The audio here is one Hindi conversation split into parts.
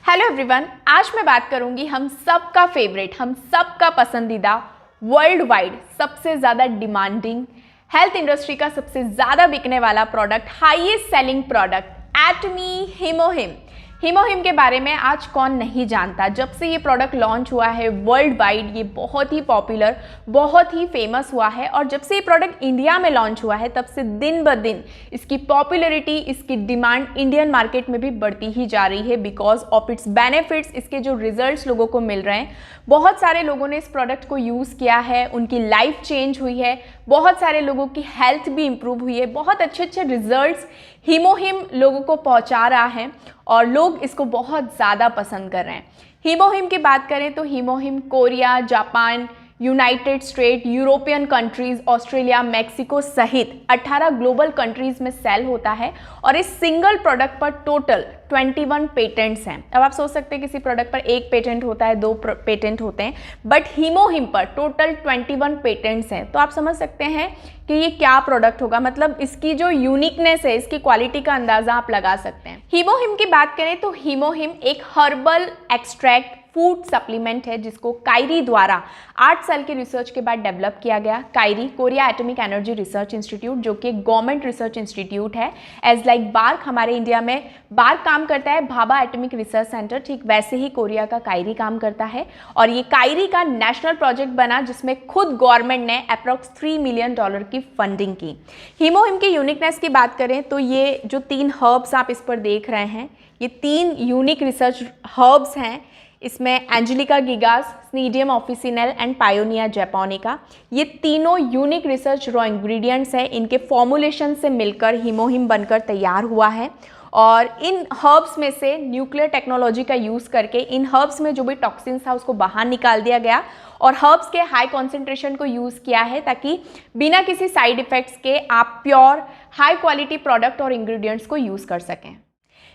हेलो एवरीवन, आज मैं बात करूंगी हम सबका फेवरेट, हम सबका पसंदीदा, वर्ल्ड वाइड सबसे ज़्यादा डिमांडिंग, हेल्थ इंडस्ट्री का सबसे ज़्यादा बिकने वाला प्रोडक्ट, हाईएस्ट सेलिंग प्रोडक्ट एटमी हीमोहिम। हीमोहिम के बारे में आज कौन नहीं जानता। जब से ये प्रोडक्ट लॉन्च हुआ है वर्ल्ड वाइड ये बहुत ही पॉपुलर, बहुत ही फेमस हुआ है और जब से ये प्रोडक्ट इंडिया में लॉन्च हुआ है तब से दिन ब दिन इसकी पॉपुलैरिटी, इसकी डिमांड इंडियन मार्केट में भी बढ़ती ही जा रही है बिकॉज ऑफ इट्स बेनिफिट्स। इसके जो रिजल्ट्स लोगों को मिल रहे हैं, बहुत सारे लोगों ने इस प्रोडक्ट को यूज़ किया है, उनकी लाइफ चेंज हुई है, बहुत सारे लोगों की हेल्थ भी इंप्रूव हुई है, बहुत अच्छे अच्छे रिजल्ट्स हीमोहिम लोगों को पहुंचा रहा है और लोग इसको बहुत ज़्यादा पसंद कर रहे हैं। हीमोहिम की बात करें तो HemoHIM Korea, Japan, United State, European countries, Australia, Mexico सहित 18 ग्लोबल कंट्रीज़ में सेल होता है और इस सिंगल प्रोडक्ट पर टोटल 21 पेटेंट्स हैं। अब आप सोच सकते हैं किसी प्रोडक्ट पर एक पेटेंट होता है, दो पेटेंट होते हैं, बट हीमोहिम पर टोटल 21 पेटेंट्स हैं। तो आप समझ सकते हैं कि ये क्या प्रोडक्ट होगा, मतलब इसकी जो यूनिकनेस है, इसकी क्वालिटी का अंदाज़ा आप लगा सकते हैं। हीमोहिम की बात करें तो हीमोहिम एक हर्बल एक्सट्रैक्ट फूड सप्लीमेंट है जिसको कायरी द्वारा 8 साल की रिसर्च के बाद डेवलप किया गया। KAERI Korea Atomic Energy Research Institute, जो कि गवर्नमेंट रिसर्च इंस्टीट्यूट है, एज लाइक बार्क हमारे इंडिया में बार्क काम करता है, भाभा एटॉमिक रिसर्च सेंटर, ठीक वैसे ही कोरिया का कायरी काम करता है। और ये कायरी का नेशनल प्रोजेक्ट बना जिसमें खुद गवर्नमेंट ने अप्रॉक्स $3 मिलियन की फंडिंग की। हीमोहिम की यूनिकनेस की बात करें तो ये जो 3 हर्ब्स आप इस पर देख रहे हैं, ये 3 यूनिक रिसर्च हर्ब्स हैं। इसमें एंजेलिका गिगास, स्नीडियम ऑफिसिनेल एंड पायोनिया जैपोनिका, ये तीनों यूनिक रिसर्च रॉ इंग्रेडिएंट्स हैं। इनके फॉर्मुलेशन से मिलकर हीमोहिम बनकर तैयार हुआ है और इन हर्ब्स में से न्यूक्लियर टेक्नोलॉजी का यूज़ करके इन हर्ब्स में जो भी टॉक्सिन्स था उसको बाहर निकाल दिया गया और हर्ब्स के हाई कॉन्सेंट्रेशन को यूज़ किया है ताकि बिना किसी साइड इफ़ेक्ट्स के आप प्योर हाई क्वालिटी प्रोडक्ट और इंग्रेडिएंट्स को यूज़ कर सकें।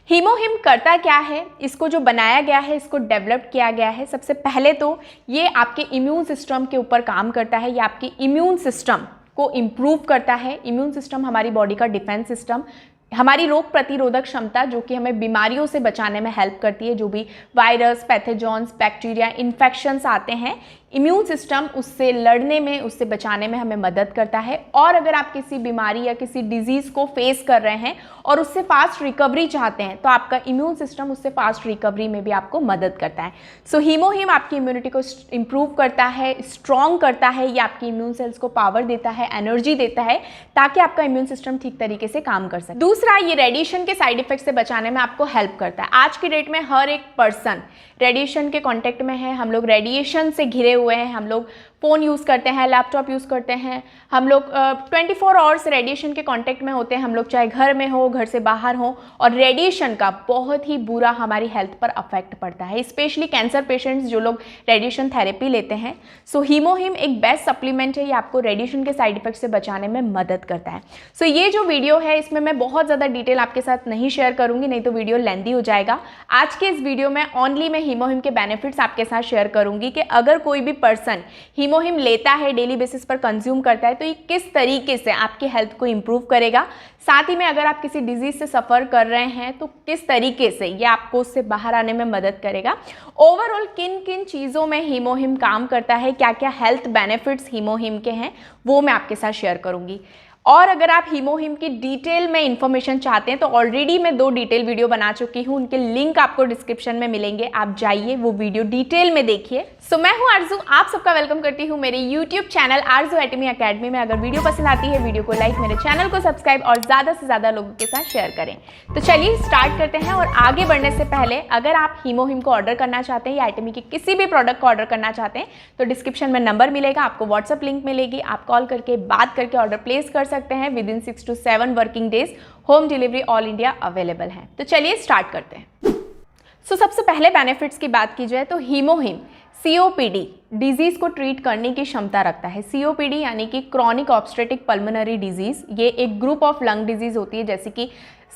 हीमोहिम करता क्या है, इसको जो बनाया गया है, इसको डेवलप किया गया है, सबसे पहले तो ये आपके इम्यून सिस्टम के ऊपर काम करता है। ये आपके इम्यून सिस्टम को इम्प्रूव करता है। इम्यून सिस्टम हमारी बॉडी का डिफेंस सिस्टम, हमारी रोग प्रतिरोधक क्षमता जो कि हमें बीमारियों से बचाने में हेल्प करती है। जो भी वायरस, पैथोजन्स, बैक्टीरिया, इन्फेक्शंस आते हैं, इम्यून सिस्टम उससे लड़ने में, उससे बचाने में हमें मदद करता है। और अगर आप किसी बीमारी या किसी डिजीज़ को फेस कर रहे हैं और उससे फास्ट रिकवरी चाहते हैं तो आपका इम्यून सिस्टम उससे फास्ट रिकवरी में भी आपको मदद करता है। सो हीमोहिम आपकी इम्यूनिटी को इम्प्रूव करता है, स्ट्रॉन्ग करता है, ये आपकी इम्यून सेल्स को पावर देता है, एनर्जी देता है ताकि आपका इम्यून सिस्टम ठीक तरीके से काम कर सके। दूसरा, ये रेडिएशन के साइड इफेक्ट से बचाने में आपको हेल्प करता है। आज की डेट में हर एक पर्सन रेडिएशन के कांटेक्ट में है। हम लोग रेडिएशन से घिरे हुए हैं, हम लोग फ़ोन यूज़ करते हैं, लैपटॉप यूज़ करते हैं, हम लोग 24 आवर्स रेडिएशन के कांटेक्ट में होते हैं। हम लोग चाहे घर में हो, घर से बाहर हो, और रेडिएशन का बहुत ही बुरा हमारी हेल्थ पर अफेक्ट पड़ता है, स्पेशली कैंसर पेशेंट्स जो लोग रेडिएशन थेरेपी लेते हैं। सो हीमोहिम एक बेस्ट सप्लीमेंट है, ये आपको रेडिएशन के साइड इफेक्ट से बचाने में मदद करता है। सो ये जो वीडियो है इसमें मैं बहुत ज़्यादा डिटेल आपके साथ नहीं शेयर करूँगी, नहीं तो वीडियो लेंदी हो जाएगा। आज के इस वीडियो में ओनली मैं हीमोहिम के बेनिफिट्स आपके साथ शेयर करूँगी कि अगर कोई भी पर्सन हीमोहिम लेता है, डेली बेसिस पर कंज्यूम करता है, तो ये किस तरीके से आपकी हेल्थ को इंप्रूव करेगा। साथ ही में अगर आप किसी डिजीज से सफ़र कर रहे हैं तो किस तरीके से ये आपको उससे बाहर आने में मदद करेगा। ओवरऑल किन किन चीज़ों में हीमोहिम काम करता है, क्या क्या हेल्थ बेनिफिट्स हीमोहिम के हैं, वो मैं आपके साथ शेयर करूँगी। और अगर आप हीमोहिम की डिटेल में इन्फॉर्मेशन चाहते हैं तो ऑलरेडी मैं 2 डिटेल वीडियो बना चुकी हूँ, उनके लिंक आपको डिस्क्रिप्शन में मिलेंगे, आप जाइए वो वीडियो डिटेल में देखिए। सो मैं हूँ आरजू, आप सबका वेलकम करती हूँ मेरे यूट्यूब चैनल आरजू एटमी अकेडमी में। अगर वीडियो पसंद आती है वीडियो को लाइक, मेरे चैनल को सब्सक्राइब और ज़्यादा से ज़्यादा लोगों के साथ शेयर करें। तो चलिए स्टार्ट करते हैं। और आगे बढ़ने से पहले अगर आप हीमोहिम को ऑर्डर करना चाहते हैं या एटमी के किसी भी प्रोडक्ट को ऑर्डर करना चाहते हैं तो डिस्क्रिप्शन में नंबर मिलेगा, आपको व्हाट्सअप लिंक मिलेगी, आप कॉल करके बात करके ऑर्डर प्लेस कर सकते हैं। With in 6 to 7 working days home delivery all India available है। तो चलिए स्टार्ट करते हैं। सबसे पहले बेनिफिट्स की बात की जाए तो हीमोहिम COPD डिजीज़ को ट्रीट करने की क्षमता रखता है। COPD यानी कि क्रॉनिक ऑब्स्ट्रेटिक पल्मोनरी डिजीज़, ये एक ग्रुप ऑफ लंग डिजीज़ होती है जैसे कि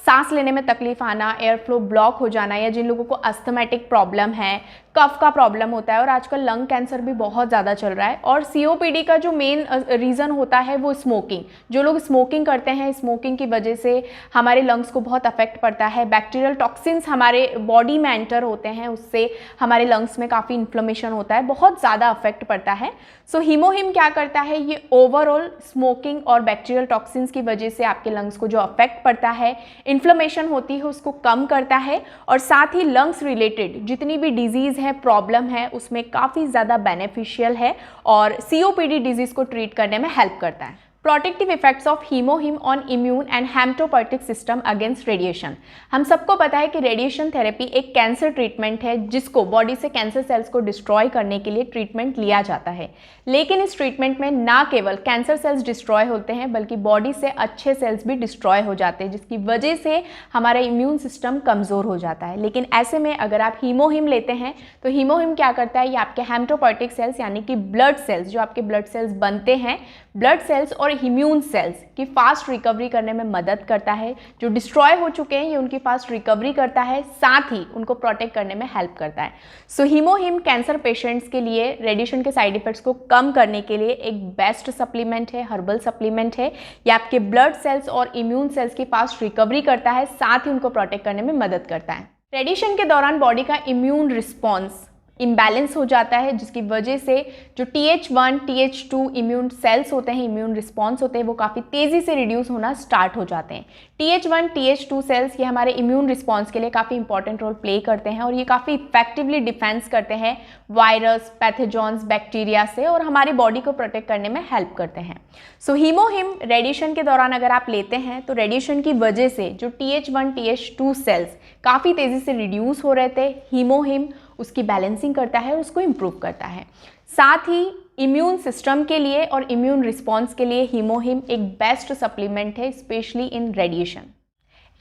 सांस लेने में तकलीफ आना, एयर फ्लो ब्लॉक हो जाना, या जिन लोगों को अस्थमेटिक प्रॉब्लम है, कफ का प्रॉब्लम होता है, और आजकल लंग कैंसर भी बहुत ज़्यादा चल रहा है। और COPD का जो मेन रीज़न होता है वो स्मोकिंग। जो लोग स्मोकिंग करते हैं, स्मोकिंग की वजह से हमारे लंग्स को बहुत अफेक्ट पड़ता है। बैक्टीरियल टॉक्सिन्स हमारे बॉडी में एंटर होते हैं, उससे हमारे लंग्स में काफ़ी इन्फ्लेमेशन होता है, बहुत ज़्यादा अफेक्ट पड़ता है। सो हीमोहिम क्या करता है, ये ओवरऑल स्मोकिंग और बैक्टीरियल टॉक्सिन्स की वजह से आपके लंग्स को जो अफेक्ट पड़ता है, इन्फ्लेमेशन होती है, उसको कम करता है। और साथ ही लंग्स रिलेटेड जितनी भी डिजीज़ है, प्रॉब्लम है, उसमें काफ़ी ज़्यादा बेनिफिशियल है और COPD डिजीज़ को ट्रीट करने में हेल्प करता है। Protective effects of HemoHIM on immune and haematopoietic system against radiation. हम सबको पता है कि रेडिएशन थेरेपी एक कैंसर ट्रीटमेंट है जिसको बॉडी से कैंसर सेल्स को डिस्ट्रॉय करने के लिए ट्रीटमेंट लिया जाता है। लेकिन इस ट्रीटमेंट में ना केवल कैंसर सेल्स डिस्ट्रॉय होते हैं बल्कि बॉडी से अच्छे सेल्स भी डिस्ट्रॉय हो जाते हैं, जिसकी वजह से हमारा इम्यून सिस्टम कमज़ोर हो जाता है। लेकिन ऐसे में अगर आप हीमोहिम लेते हैं तो हीमोहिम क्या करता है, ये आपके हेमेटोपोइटिक सेल्स यानी कि ब्लड सेल्स, जो आपके ब्लड सेल्स बनते हैं, ब्लड सेल्स और इम्यून सेल्स की फास्ट रिकवरी करने में मदद करता है। जो डिस्ट्रॉय हो चुके हैं ये उनकी फास्ट रिकवरी करता है, साथ ही उनको प्रोटेक्ट करने में हेल्प करता है। सो हीमोहिम कैंसर पेशेंट्स के लिए रेडिएशन के साइड इफेक्ट्स को कम करने के लिए एक बेस्ट सप्लीमेंट है, हर्बल सप्लीमेंट है। ये आपके ब्लड सेल्स और इम्यून सेल्स की फास्ट रिकवरी करता है, साथ ही उनको प्रोटेक्ट करने में मदद करता है। रेडिएशन के दौरान बॉडी का इम्यून रिस्पॉन्स इम्बैलेंस हो जाता है, जिसकी वजह से जो TH1, TH2 इम्यून सेल्स होते हैं, इम्यून रिस्पॉन्स होते हैं, वो काफ़ी तेज़ी से रिड्यूस होना स्टार्ट हो जाते हैं। TH1, TH2 सेल्स ये हमारे इम्यून रिस्पॉन्स के लिए काफ़ी इंपॉर्टेंट रोल प्ले करते हैं और ये काफ़ी इफेक्टिवली डिफेंस करते हैं वायरस, पैथोजन्स, बैक्टीरिया से, और हमारी बॉडी को प्रोटेक्ट करने में हेल्प करते हैं। सो हीमोहिम रेडिएशन के दौरान अगर आप लेते हैं तो रेडिएशन की वजह से जो TH1, TH2 सेल्स काफ़ी तेज़ी से रिड्यूस हो रहे थे, हीमोहिम उसकी बैलेंसिंग करता है और उसको इम्प्रूव करता है। साथ ही इम्यून सिस्टम के लिए और इम्यून रिस्पॉन्स के लिए हीमोहिम एक बेस्ट सप्लीमेंट है, स्पेशली इन रेडिएशन।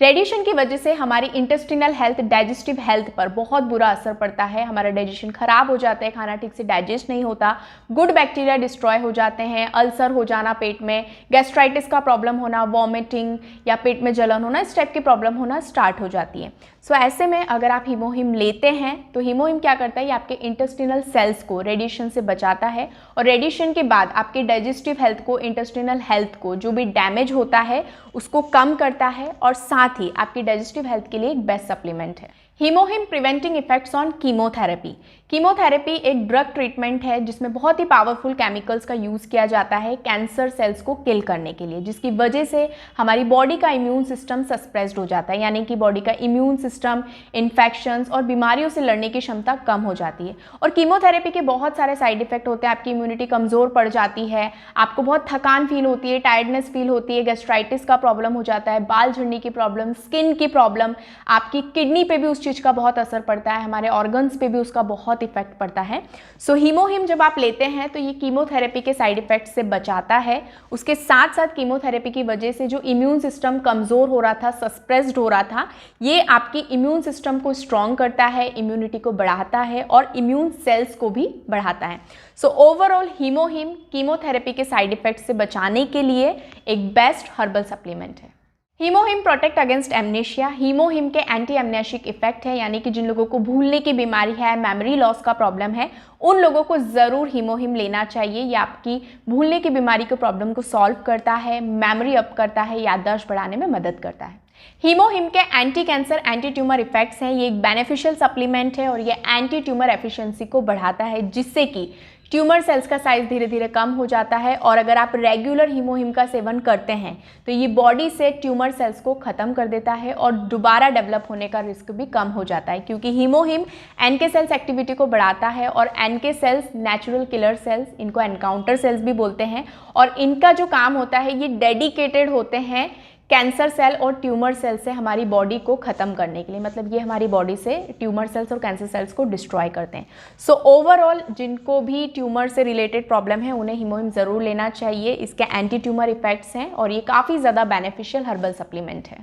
रेडिएशन की वजह से हमारी इंटेस्टिनल हेल्थ, डाइजेस्टिव हेल्थ पर बहुत बुरा असर पड़ता है। हमारा डाइजेशन खराब हो जाता है, खाना ठीक से डाइजेस्ट नहीं होता, गुड बैक्टीरिया डिस्ट्रॉय हो जाते हैं, अल्सर हो जाना पेट में, गैस्ट्राइटिस का प्रॉब्लम होना, वॉमिटिंग या पेट में जलन होना, इस टाइप की प्रॉब्लम होना स्टार्ट हो जाती है। सो ऐसे में अगर आप हीमोहिम लेते हैं तो हीमोहिम क्या करता है, ये आपके इंटेस्टिनल सेल्स को रेडिएशन से बचाता है और रेडिएशन के बाद आपके डाइजेस्टिव हेल्थ को, इंटेस्टिनल हेल्थ को जो भी डैमेज होता है उसको कम करता है और साथ ही आपकी डाइजेस्टिव हेल्थ के लिए एक बेस्ट सप्लीमेंट है। HemoHIM preventing effects on chemotherapy. Chemotherapy एक ड्रग ट्रीटमेंट है जिसमें बहुत ही पावरफुल केमिकल्स का यूज़ किया जाता है कैंसर सेल्स को किल करने के लिए, जिसकी वजह से हमारी बॉडी का इम्यून सिस्टम सस्प्रेस्ड हो जाता है, यानी कि बॉडी का इम्यून सिस्टम इन्फेक्शंस और बीमारियों से लड़ने की क्षमता कम हो जाती है। और कीमोथेरेपी के बहुत सारे साइड इफेक्ट होते हैं, आपकी इम्यूनिटी कमज़ोर पड़ जाती है, आपको बहुत थकान फील होती है, टायर्डनेस फील होती है, गैस्ट्राइटिस का प्रॉब्लम हो जाता है, बाल झड़ने की प्रॉब्लम, स्किन की प्रॉब्लम, आपकी किडनी पे भी उस चीज़ का बहुत असर पड़ता है, हमारे ऑर्गन्स पे भी उसका बहुत इफेक्ट पड़ता है। सो हीमोहिम जब आप लेते हैं तो ये कीमोथेरेपी के साइड इफेक्ट से बचाता है। उसके साथ साथ कीमोथेरेपी की वजह से जो इम्यून सिस्टम कमज़ोर हो रहा था, सस्प्रेस्ड हो रहा था, ये आपकी इम्यून सिस्टम को स्ट्रॉन्ग करता है, इम्यूनिटी को बढ़ाता है और इम्यून सेल्स को भी बढ़ाता है। सो ओवरऑल हीमोहिम कीमोथेरेपी के साइड इफेक्ट से बचाने के लिए एक बेस्ट हर्बल सप्लीमेंट है। हीमोहिम प्रोटेक्ट अगेंस्ट एमनेशिया। हीमोहिम के एंटी एमनेशिक इफेक्ट है, यानी कि जिन लोगों को भूलने की बीमारी है, मेमोरी लॉस का प्रॉब्लम है, उन लोगों को ज़रूर हीमोहिम लेना चाहिए। ये आपकी भूलने की बीमारी के प्रॉब्लम को सॉल्व करता है, मेमोरी अप करता है, याददाश्त बढ़ाने में मदद करता है। हीमोहिम के anti cancer, anti tumour effects हैं। ये एक बेनिफिशियल सप्लीमेंट है और ये एंटी ट्यूमर एफिशिएंसी को बढ़ाता है, जिससे कि ट्यूमर सेल्स का साइज धीरे धीरे कम हो जाता है। और अगर आप रेगुलर हीमोहिम का सेवन करते हैं तो ये बॉडी से ट्यूमर सेल्स को ख़त्म कर देता है और दोबारा डेवलप होने का रिस्क भी कम हो जाता है, क्योंकि हीमोहिम एनके सेल्स एक्टिविटी को बढ़ाता है और NK cells natural killer cells, इनको एनकाउंटर सेल्स भी बोलते हैं, और इनका जो काम होता है ये डेडिकेटेड होते हैं कैंसर सेल और ट्यूमर सेल से हमारी बॉडी को ख़त्म करने के लिए। मतलब ये हमारी बॉडी से ट्यूमर सेल्स और कैंसर सेल्स को डिस्ट्रॉय करते हैं। सो ओवरऑल जिनको भी ट्यूमर से रिलेटेड प्रॉब्लम है उन्हें हीमोहिम ज़रूर लेना चाहिए। इसके एंटी ट्यूमर इफेक्ट्स हैं और ये काफ़ी ज़्यादा बेनिफिशियल हर्बल सप्लीमेंट है।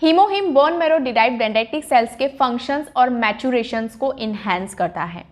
HemoHIM bone marrow derived dendritic cells के फंक्शंस और मैचुरेशंस को इन्हेंस करता है।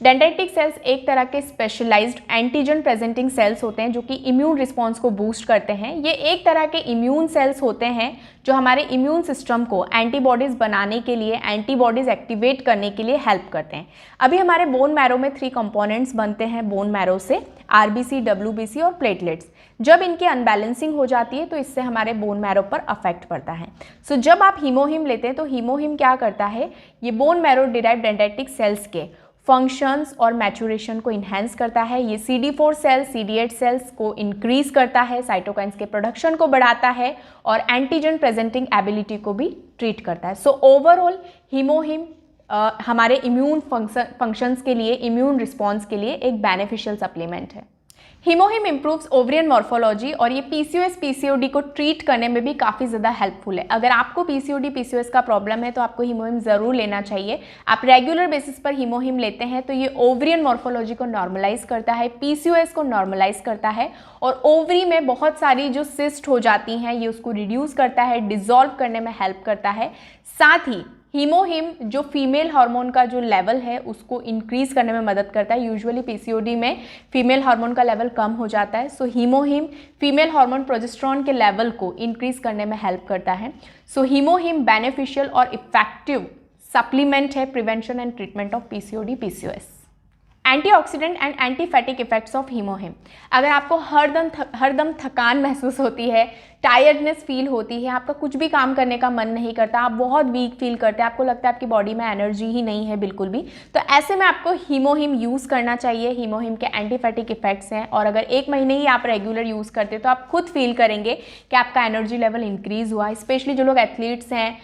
डेंड्राइटिक सेल्स एक तरह के स्पेशलाइज्ड एंटीजन प्रेजेंटिंग सेल्स होते हैं जो कि इम्यून रिस्पॉन्स को बूस्ट करते हैं। ये एक तरह के इम्यून सेल्स होते हैं जो हमारे इम्यून सिस्टम को एंटीबॉडीज़ बनाने के लिए, एंटीबॉडीज़ एक्टिवेट करने के लिए हेल्प करते हैं। अभी हमारे बोन मैरो में 3 कंपोनेंट्स बनते हैं बोन मैरो से, आरबीसी, डब्ल्यूबीसी और प्लेटलेट्स। जब इनकी अनबैलेंसिंग हो जाती है तो इससे हमारे बोन मैरो पर अफेक्ट पड़ता है। सो जब आप हीमोहिम लेते हैं तो हीमोहिम क्या करता है, ये bone marrow derived dendritic cells के फंक्शंस और मैचुरेशन को इन्हेंस करता है। ये CD4 सेल्स, CD8 सेल्स को इंक्रीज करता है, साइटोकाइंस के प्रोडक्शन को बढ़ाता है और एंटीजन प्रेजेंटिंग एबिलिटी को भी ट्रीट करता है। सो ओवरऑल हीमोहिम हमारे इम्यून फंक्शंस के लिए, इम्यून रिस्पॉन्स के लिए एक बेनिफिशियल सप्लीमेंट है। हीमोहिम इम्प्रूव्स ओवरियन मॉर्फोलॉजी और ये PCOS PCOD को ट्रीट करने में भी काफ़ी ज़्यादा हेल्पफुल है। अगर आपको PCOD PCOS का प्रॉब्लम है तो आपको हीमोहिम ज़रूर लेना चाहिए। आप रेगुलर बेसिस पर हीमोहिम लेते हैं तो ये ओवरियन मॉर्फोलॉजी को नॉर्मलाइज करता है, PCOS को नॉर्मलाइज करता है और ओवरी में बहुत सारी जो सिस्ट हो जाती हैं ये उसको रिड्यूस करता है, डिज़ोल्व करने में हेल्प करता है। साथ ही हीमोहिम जो फीमेल हार्मोन का जो लेवल है उसको इंक्रीज करने में मदद करता है। यूजुअली PCOD में फीमेल हार्मोन का लेवल कम हो जाता है, so HemoHIM female hormone progesterone के लेवल को इंक्रीज करने में हेल्प करता है। सो हीमोहिम बेनिफिशियल और इफेक्टिव सप्लीमेंट है prevention and treatment of PCOD PCOS। Antioxidant and antifatigue effects of HemoHIM. अगर आपको हरदम थकान महसूस होती है, टायर्डनेस फील होती है, आपका कुछ भी काम करने का मन नहीं करता, आप बहुत वीक फील करते हैं, आपको लगता है आपकी बॉडी में एनर्जी ही नहीं है बिल्कुल भी, तो ऐसे में आपको हीमोहिम यूज़ करना चाहिए। हीमोहिम के एंटीफैटिक इफेक्ट्स हैं और अगर 1 महीने ही आप रेगुलर यूज़ करते तो आप खुद फील करेंगे कि आपका एनर्जी लेवल इंक्रीज़ हुआ। स्पेशली जो लोग एथलीट्स हैं,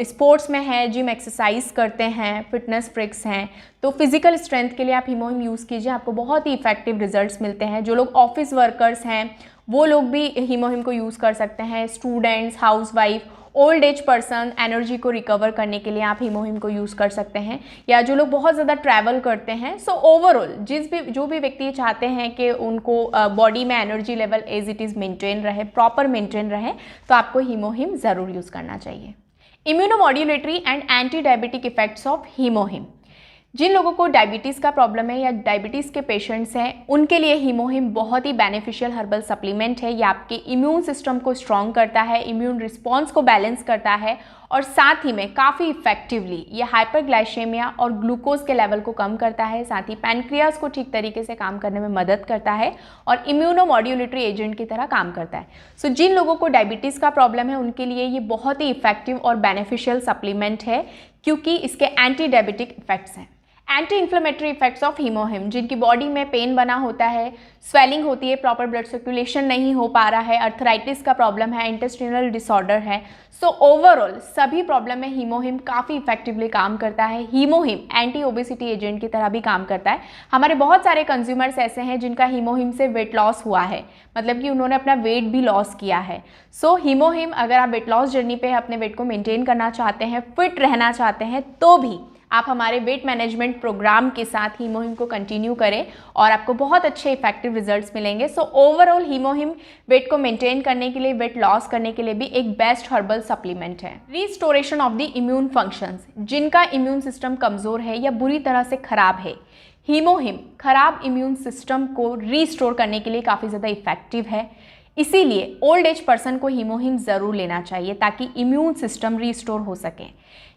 स्पोर्ट्स में हैं, जिम एक्सरसाइज करते हैं, फिटनेस फ्रिक्स हैं, तो फिजिकल स्ट्रेंथ के लिए आप हीमोहिम यूज़ कीजिए, आपको बहुत ही इफेक्टिव रिजल्ट्स मिलते हैं। जो लोग ऑफिस वर्कर्स हैं वो लोग भी हीमोहिम को यूज़ कर सकते हैं। Students, housewife, old age person, energy को रिकवर करने के लिए आप हीमोहिम को यूज़ कर सकते हैं। या जो लोग बहुत ज़्यादा ट्रैवल करते हैं, सो ओवरऑल जो भी व्यक्ति चाहते हैं कि उनको बॉडी में energy level as it is maintain रहे, प्रॉपर मेंटेन रहे, तो आपको हीमोहिम ज़रूर यूज़ करना चाहिए। Immunomodulatory and anti diabetic effects of HemoHIM. जिन लोगों को डायबिटीज़ का प्रॉब्लम है या डायबिटीज़ के पेशेंट्स हैं उनके लिए हीमोहिम बहुत ही बेनिफिशियल हर्बल सप्लीमेंट है। ये आपके इम्यून सिस्टम को स्ट्रॉन्ग करता है, इम्यून रिस्पॉन्स को बैलेंस करता है और साथ ही में काफ़ी इफेक्टिवली ये हाइपरग्लाइसेमिया और ग्लूकोज के लेवल को कम करता है। साथ ही पैनक्रियाज को ठीक तरीके से काम करने में मदद करता है और इम्यूनोमॉड्यूलेटरी एजेंट की तरह काम करता है। सो जिन लोगों को डायबिटीज़ का प्रॉब्लम है उनके लिए ये बहुत ही इफेक्टिव और बेनिफिशियल सप्लीमेंट है क्योंकि इसके एंटी डायबिटिक इफेक्ट्स हैं। एंटी इन्फ्लेमेटरी इफेक्ट्स ऑफ हीमोहिम, जिनकी बॉडी में पेन बना होता है, स्वेलिंग होती है, प्रॉपर ब्लड सर्कुलेशन नहीं हो पा रहा है, अर्थराइटिस का प्रॉब्लम है, इंटेस्टिनल डिसऑर्डर है, सो ओवरऑल सभी प्रॉब्लम में हीमोहिम काफ़ी इफेक्टिवली काम करता है। हीमोहिम एंटी ओबेसिटी एजेंट की तरह भी काम करता है। हमारे बहुत सारे कंज्यूमर्स ऐसे हैं जिनका हीमोहिम से वेट लॉस हुआ है, मतलब कि उन्होंने अपना वेट भी लॉस किया है। सो हीमोहिम, अगर आप वेट लॉस जर्नी पे अपने वेट को मेंटेन करना चाहते हैं, फिट रहना चाहते हैं, तो भी आप हमारे वेट मैनेजमेंट प्रोग्राम के साथ हीमोहिम को कंटिन्यू करें और आपको बहुत अच्छे इफेक्टिव रिजल्ट्स मिलेंगे। सो ओवरऑल हीमोहिम वेट को मेंटेन करने के लिए, वेट लॉस करने के लिए भी एक बेस्ट हर्बल सप्लीमेंट है। Restoration of the immune functions, जिनका इम्यून सिस्टम कमज़ोर है या बुरी तरह से खराब है, हीमोहिम खराब इम्यून सिस्टम को रीस्टोर करने के लिए काफ़ी ज़्यादा इफेक्टिव है। इसीलिए ओल्ड एज पर्सन को हीमोहिम ज़रूर लेना चाहिए ताकि इम्यून सिस्टम रीस्टोर हो सके।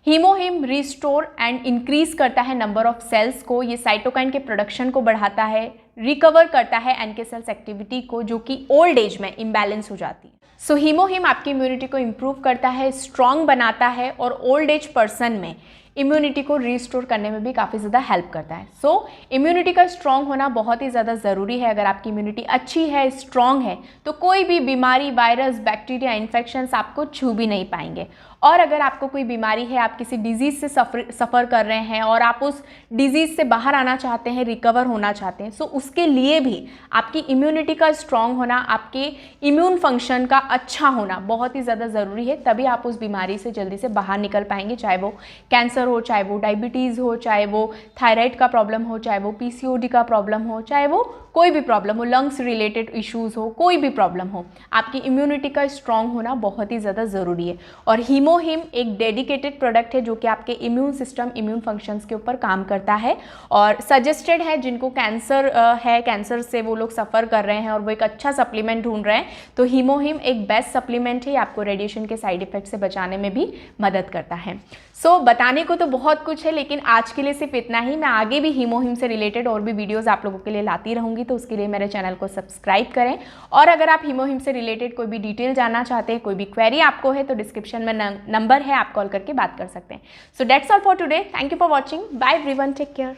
हीमोहिम रिस्टोर एंड इंक्रीज करता है नंबर ऑफ सेल्स को, ये साइटोकाइन के प्रोडक्शन को बढ़ाता है, रिकवर करता है एनके सेल्स एक्टिविटी को जो कि ओल्ड एज में इम्बैलेंस हो जाती है। सो हीमोहिम आपकी इम्यूनिटी को इम्प्रूव करता है, स्ट्रॉन्ग बनाता है और ओल्ड एज पर्सन में इम्यूनिटी को रिस्टोर करने में भी काफ़ी ज़्यादा हेल्प करता है। सो इम्यूनिटी का स्ट्रॉन्ग होना बहुत ही ज़्यादा ज़रूरी है। अगर आपकी इम्यूनिटी अच्छी है, स्ट्रॉन्ग है, तो कोई भी बीमारी, वायरस, बैक्टीरिया, इन्फेक्शंस आपको छू भी नहीं पाएंगे। और अगर आपको कोई बीमारी है, आप किसी डिजीज़ से सफ़र कर रहे हैं और आप उस डिजीज़ से बाहर आना चाहते हैं, रिकवर होना चाहते हैं, सो उसके लिए भी आपकी इम्यूनिटी का स्ट्रॉन्ग होना, आपके इम्यून फंक्शन का अच्छा होना बहुत ही ज़्यादा ज़रूरी है। तभी आप उस बीमारी से जल्दी से बाहर निकल पाएंगे, चाहे वो कैंसर हो, चाहे वो डायबिटीज़ हो, चाहे वो थायराइड का प्रॉब्लम हो, चाहे वो PCOD का प्रॉब्लम हो, चाहे वो कोई भी प्रॉब्लम हो, लंग्स रिलेटेड इश्यूज़ हो, कोई भी प्रॉब्लम हो, आपकी इम्यूनिटी का स्ट्रॉन्ग होना बहुत ही ज़्यादा ज़रूरी है। और हीमोहिम एक डेडिकेटेड प्रोडक्ट है जो कि आपके इम्यून सिस्टम, इम्यून फंक्शंस के ऊपर काम करता है और सजेस्टेड है जिनको कैंसर है, कैंसर से वो लोग सफ़र कर रहे हैं और वो एक अच्छा सप्लीमेंट ढूंढ रहे हैं, तो हीमोहिम एक बेस्ट सप्लीमेंट है, आपको रेडिएशन के साइड इफेक्ट से बचाने में भी मदद करता है। सो बताने को तो बहुत कुछ है, लेकिन आज के लिए सिर्फ इतना ही। मैं आगे भी हीमोहिम से रिलेटेड और भी वीडियोस आप लोगों के लिए लाती रहूँगी, तो उसके लिए मेरे चैनल को सब्सक्राइब करें। और अगर आप हीमोहिम से रिलेटेड कोई भी डिटेल जानना चाहते हैं, कोई भी क्वेरी आपको है, तो डिस्क्रिप्शन में नंबर है, आप कॉल करके बात कर सकते हैं। So that's all for today. Thank you for watching. Bye everyone, take care.